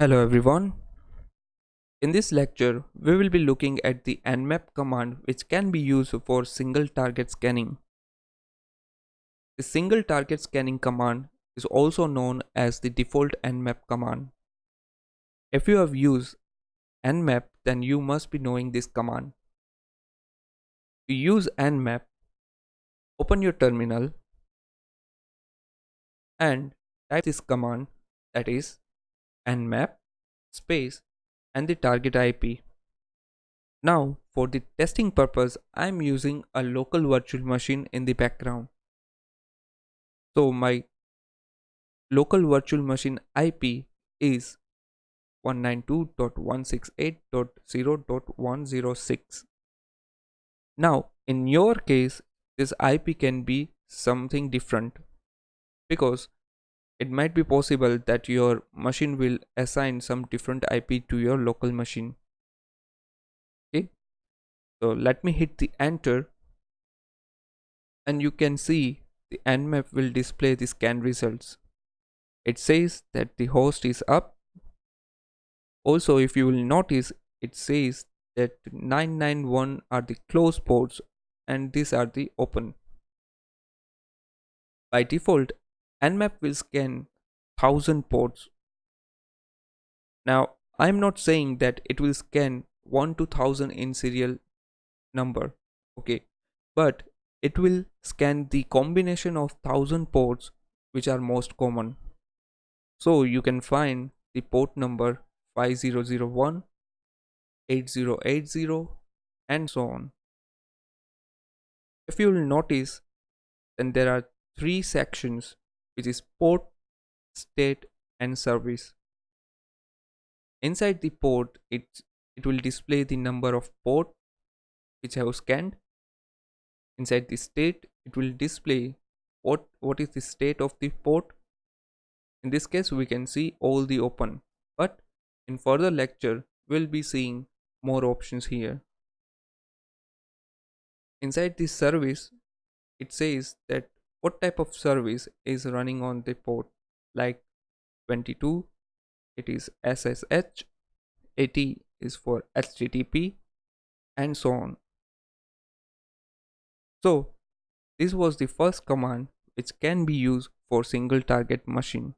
Hello everyone. In this lecture, we will be looking at the Nmap command which can be used for single target scanning. The single target scanning command is also known as the default Nmap command. If you have used Nmap, then you must be knowing this command. To use Nmap, open your terminal and type this command, that is Nmap space and the target IP. Now, for the testing purpose, I am using a local virtual machine in the background. So my local virtual machine IP is 192.168.0.106. Now, in your case, this IP can be something different because it might be possible that your machine will assign some different IP to your local machine. Okay, so let me hit the enter and you can see the Nmap will display the scan results. It says that the host is up. Also, if you will notice, it says that 991 are the closed ports and these are the open. By default, Nmap will scan 1000 ports. Now, I'm not saying that it will scan 1 to 1000 in serial number, okay, but it will scan the combination of 1000 ports which are most common. So you can find the port number 5001, 8080, and so on. If you will notice, then there are three sections, which is port, state, and service. Inside the port, it will display the number of port which have scanned. Inside the state, it will display what is the state of the port. In this case, we can see all the open, but in further lecture, we'll be seeing more options here. Inside this service, it says that what type of service is running on the port, like 22 it is SSH, 80 is for HTTP, and so on. So this was the first command which can be used for single target machine.